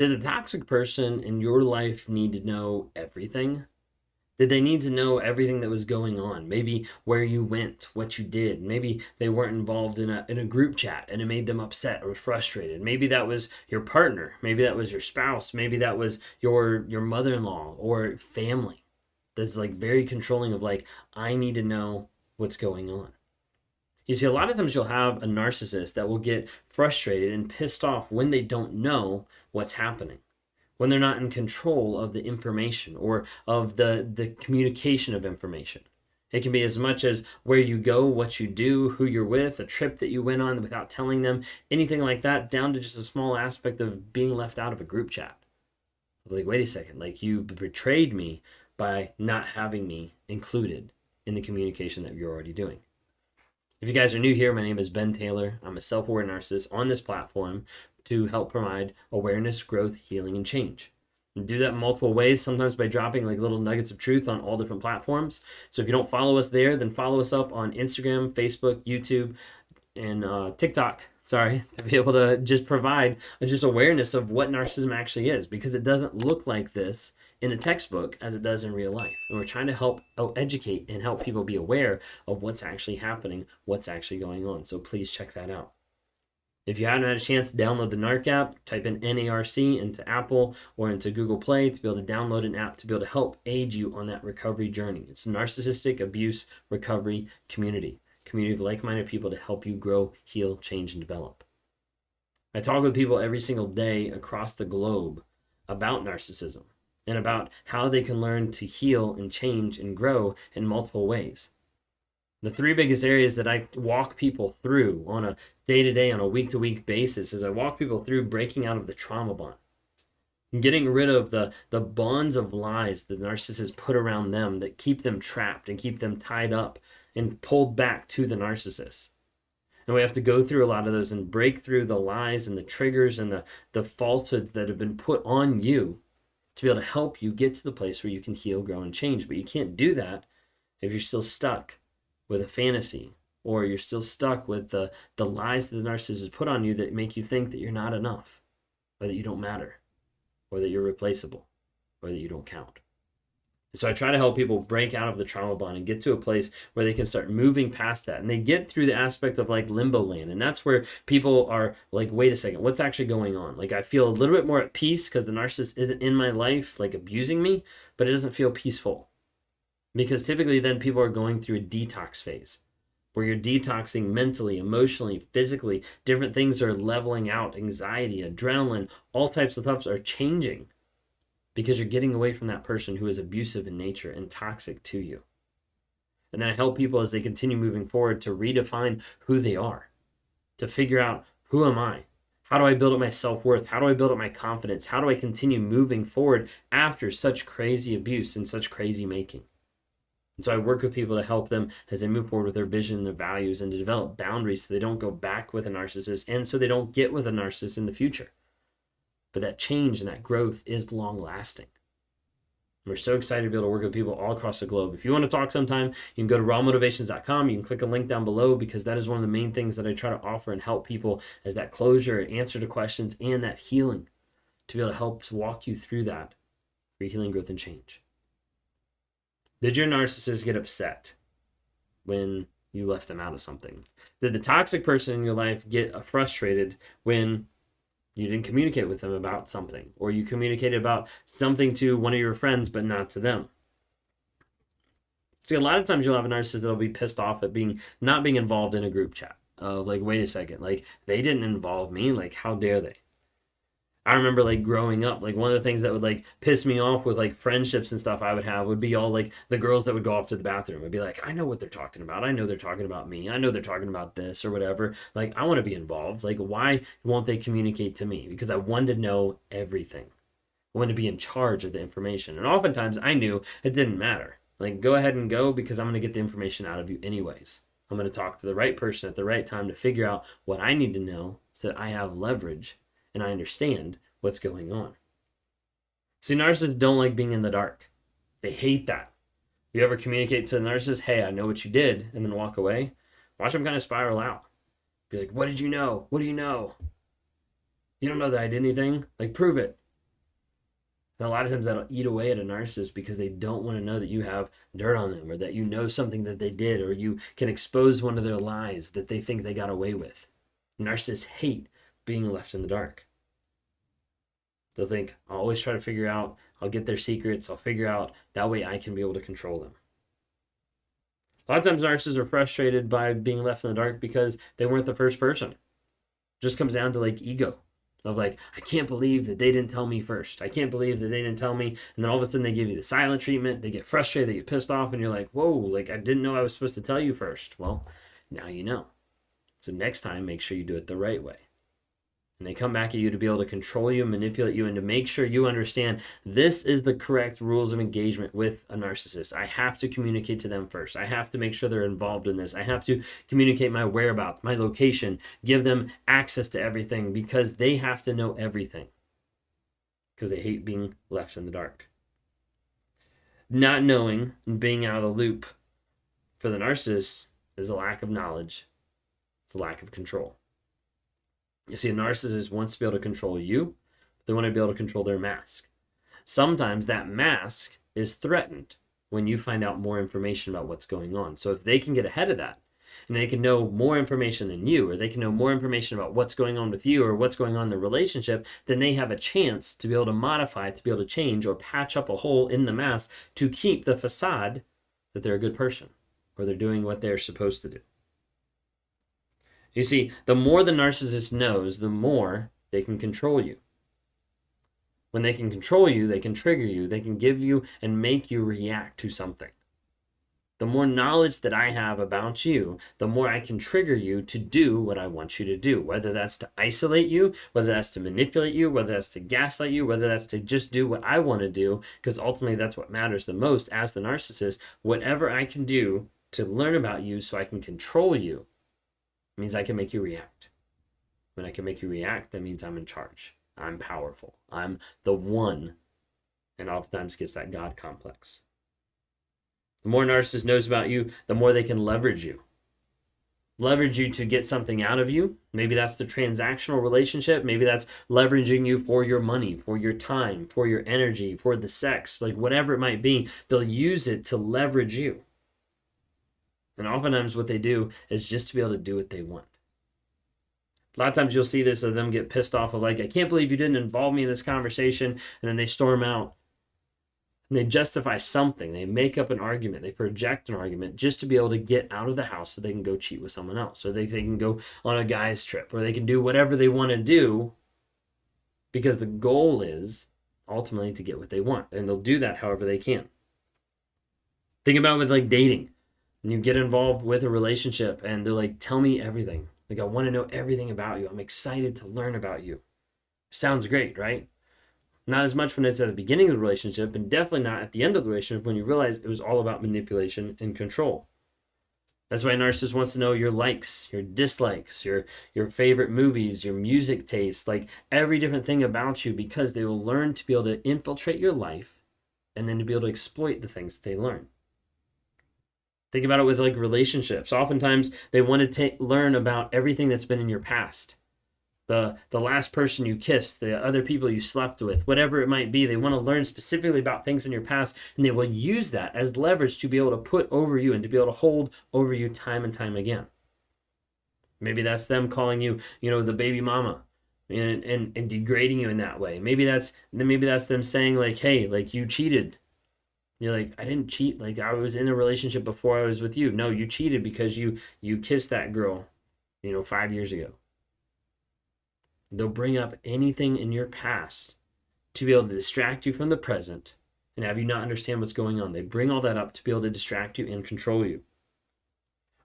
Did the toxic person in your life need to know everything? Did they need to know everything that was going on? Maybe where you went, what you did. Maybe they weren't involved in a group chat and it made them upset or frustrated. Maybe that was your partner. Maybe that was your spouse. Maybe that was your mother-in-law or family. That's like very controlling of like, I need to know what's going on. You see, a lot of times you'll have a narcissist that will get frustrated and pissed off when they don't know what's happening, when they're not in control of the information or of the communication of information. It can be as much as where you go, what you do, who you're with, a trip that you went on without telling them, anything like that, down to just a small aspect of being left out of a group chat. Like, wait a second, like you betrayed me by not having me included in the communication that you're already doing. If you guys are new here, my name is Ben Taylor. I'm a self-aware narcissist on this platform to help provide awareness, growth, healing, and change. And do that in multiple ways, sometimes by dropping like little nuggets of truth on all different platforms. So if you don't follow us there, then follow us up on Instagram, Facebook, YouTube, and TikTok. Sorry, to be able to just provide just awareness of what narcissism actually is, because it doesn't look like this in a textbook as it does in real life. And we're trying to help educate and help people be aware of what's actually happening, what's actually going on. So please check that out. If you haven't had a chance to download the NARC app, type in NARC into Apple or into Google Play to be able to download an app to be able to help aid you on that recovery journey. It's a narcissistic abuse recovery community of like-minded people to help you grow, heal, change, and develop. I talk with people every single day across the globe about narcissism and about how they can learn to heal and change and grow in multiple ways. The three biggest areas that I walk people through on a day-to-day, on a week-to-week basis is I walk people through breaking out of the trauma bond, getting rid of the bonds of lies that narcissists put around them that keep them trapped and keep them tied up and pulled back to the narcissist. And we have to go through a lot of those and break through the lies and the triggers and the falsehoods that have been put on you to be able to help you get to the place where you can heal, grow, and change. But you can't do that if you're still stuck with a fantasy, or you're still stuck with the lies that the narcissist has put on you that make you think that you're not enough, or that you don't matter, or that you're replaceable, or that you don't count. So I try to help people break out of the trauma bond and get to a place where they can start moving past that. And they get through the aspect of like limbo land. And that's where people are like, wait a second, what's actually going on? Like I feel a little bit more at peace because the narcissist isn't in my life, like abusing me, but it doesn't feel peaceful. Because typically then people are going through a detox phase where you're detoxing mentally, emotionally, physically. Different things are leveling out, anxiety, adrenaline, all types of stuff are changing, because you're getting away from that person who is abusive in nature and toxic to you. And then I help people as they continue moving forward to redefine who they are, to figure out, who am I? How do I build up my self-worth? How do I build up my confidence? How do I continue moving forward after such crazy abuse and such crazy making? And so I work with people to help them as they move forward with their vision, their values, and to develop boundaries so they don't go back with a narcissist and so they don't get with a narcissist in the future. But that change and that growth is long lasting. We're so excited to be able to work with people all across the globe. If you want to talk sometime, you can go to rawmotivations.com. You can click a link down below, because that is one of the main things that I try to offer and help people as that closure, answer to questions, and that healing, to be able to help walk you through that for healing, growth, and change. Did your narcissist get upset when you left them out of something? Did the toxic person in your life get frustrated when you didn't communicate with them about something, or you communicated about something to one of your friends but not to them? See, a lot of times you'll have a narcissist that'll be pissed off at not being involved in a group chat. Like, wait a second, like they didn't involve me, like how dare they? I remember like growing up, like one of the things that would like piss me off with like friendships and stuff I would have would be all like the girls that would go off to the bathroom. I'd be like, I know what they're talking about. I know they're talking about me. I know they're talking about this or whatever. Like, I want to be involved. Like, why won't they communicate to me? Because I wanted to know everything. I wanted to be in charge of the information. And oftentimes I knew it didn't matter. Like, go ahead and go, because I'm going to get the information out of you anyways. I'm going to talk to the right person at the right time to figure out what I need to know so that I have leverage and I understand what's going on. See, narcissists don't like being in the dark. They hate that. You ever communicate to the narcissist, hey, I know what you did, and then walk away? Watch them kind of spiral out. Be like, what did you know? What do you know? You don't know that I did anything? Like, prove it. And a lot of times that'll eat away at a narcissist because they don't want to know that you have dirt on them, or that you know something that they did, or you can expose one of their lies that they think they got away with. Narcissists hate being left in the dark. They'll think, I'll always try to figure out, I'll get their secrets, I'll figure out, that way I can be able to control them. A lot of times narcissists are frustrated by being left in the dark because they weren't the first person. It just comes down to like ego. Of like, I can't believe that they didn't tell me first. I can't believe that they didn't tell me. And then all of a sudden they give you the silent treatment. They get frustrated, they get pissed off, and you're like, whoa, like I didn't know I was supposed to tell you first. Well, now you know. So next time, make sure you do it the right way. And they come back at you to be able to control you, manipulate you, and to make sure you understand this is the correct rules of engagement with a narcissist. I have to communicate to them first. I have to make sure they're involved in this. I have to communicate my whereabouts, my location, give them access to everything, because they have to know everything. Because they hate being left in the dark. Not knowing and being out of the loop for the narcissist is a lack of knowledge. It's a lack of control. You see, a narcissist wants to be able to control you, but they want to be able to control their mask. Sometimes that mask is threatened when you find out more information about what's going on. So if they can get ahead of that, and they can know more information than you, or they can know more information about what's going on with you or what's going on in the relationship, then they have a chance to be able to modify, to be able to change or patch up a hole in the mask to keep the facade that they're a good person or they're doing what they're supposed to do. You see, the more the narcissist knows, the more they can control you. When they can control you, they can trigger you, they can give you and make you react to something. The more knowledge that I have about you, the more I can trigger you to do what I want you to do, whether that's to isolate you, whether that's to manipulate you, whether that's to gaslight you, whether that's to just do what I want to do, because ultimately that's what matters the most as the narcissist. Whatever I can do to learn about you so I can control you means I can make you react. When I can make you react, that means I'm in charge. I'm powerful. I'm the one, and oftentimes gets that God complex. The more narcissist knows about you, the more they can leverage you. Leverage you to get something out of you. Maybe that's the transactional relationship. Maybe that's leveraging you for your money, for your time, for your energy, for the sex, like whatever it might be. They'll use it to leverage you. And oftentimes what they do is just to be able to do what they want. A lot of times you'll see this of them get pissed off of like, I can't believe you didn't involve me in this conversation. And then they storm out. And they justify something. They make up an argument. They project an argument just to be able to get out of the house so they can go cheat with someone else. Or they can go on a guy's trip. Or they can do whatever they want to do because the goal is ultimately to get what they want. And they'll do that however they can. Think about it with like dating. And you get involved with a relationship and they're like, tell me everything. Like, I want to know everything about you. I'm excited to learn about you. Sounds great, right? Not as much when it's at the beginning of the relationship, and definitely not at the end of the relationship when you realize it was all about manipulation and control. That's why a narcissist wants to know your likes, your dislikes, your favorite movies, your music tastes, like every different thing about you, because they will learn to be able to infiltrate your life and then to be able to exploit the things that they learn. Think about it with like relationships. Oftentimes they want to learn about everything that's been in your past. The last person you kissed, the other people you slept with, whatever it might be. They want to learn specifically about things in your past, and they will use that as leverage to be able to put over you and to be able to hold over you time and time again. Maybe that's them calling you, the baby mama and degrading you in that way. Maybe that's them saying like, hey, like you cheated. You're like, I didn't cheat. Like I was in a relationship before I was with you. No, you cheated because you kissed that girl, 5 years ago. They'll bring up anything in your past to be able to distract you from the present and have you not understand what's going on. They bring all that up to be able to distract you and control you.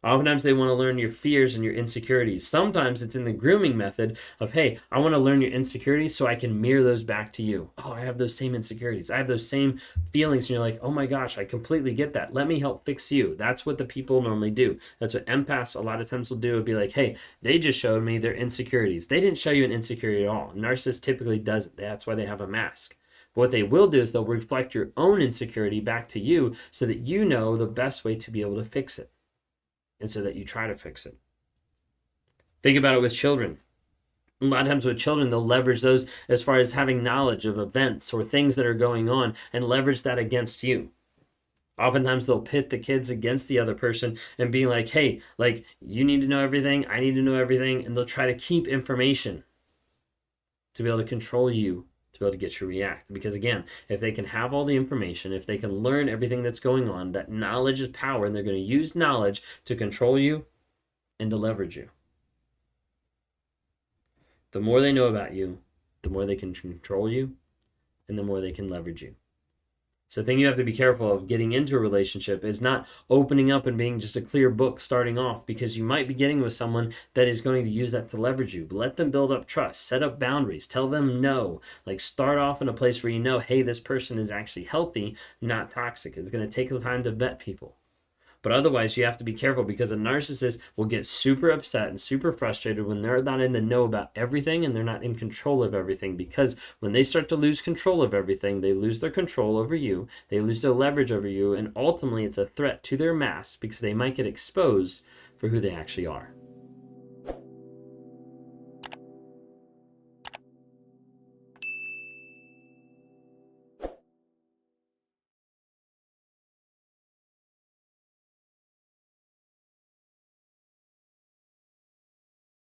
Oftentimes they want to learn your fears and your insecurities. Sometimes it's in the grooming method of, hey, I want to learn your insecurities so I can mirror those back to you. Oh, I have those same insecurities. I have those same feelings. And you're like, oh my gosh, I completely get that. Let me help fix you. That's what the people normally do. That's what empaths a lot of times will do. It'll be like, hey, they just showed me their insecurities. They didn't show you an insecurity at all. Narcissist typically doesn't. That's why they have a mask. But what they will do is they'll reflect your own insecurity back to you so that you know the best way to be able to fix it. And so that you try to fix it. Think about it with children. A lot of times with children, they'll leverage those as far as having knowledge of events or things that are going on and leverage that against you. Oftentimes they'll pit the kids against the other person and be like, hey, like, you need to know everything, I need to know everything, and they'll try to keep information to be able to control you, to be able to get you to react. Because again, if they can have all the information, if they can learn everything that's going on, that knowledge is power, and they're going to use knowledge to control you and to leverage you. The more they know about you, the more they can control you, and the more they can leverage you. So the thing you have to be careful of getting into a relationship is not opening up and being just a clear book starting off, because you might be getting with someone that is going to use that to leverage you. But let them build up trust, set up boundaries, tell them no. Like, start off in a place where you know, hey, this person is actually healthy, not toxic. It's going to take the time to vet people. But otherwise, you have to be careful, because a narcissist will get super upset and super frustrated when they're not in the know about everything and they're not in control of everything. Because when they start to lose control of everything, they lose their control over you, they lose their leverage over you, and ultimately it's a threat to their mask, because they might get exposed for who they actually are.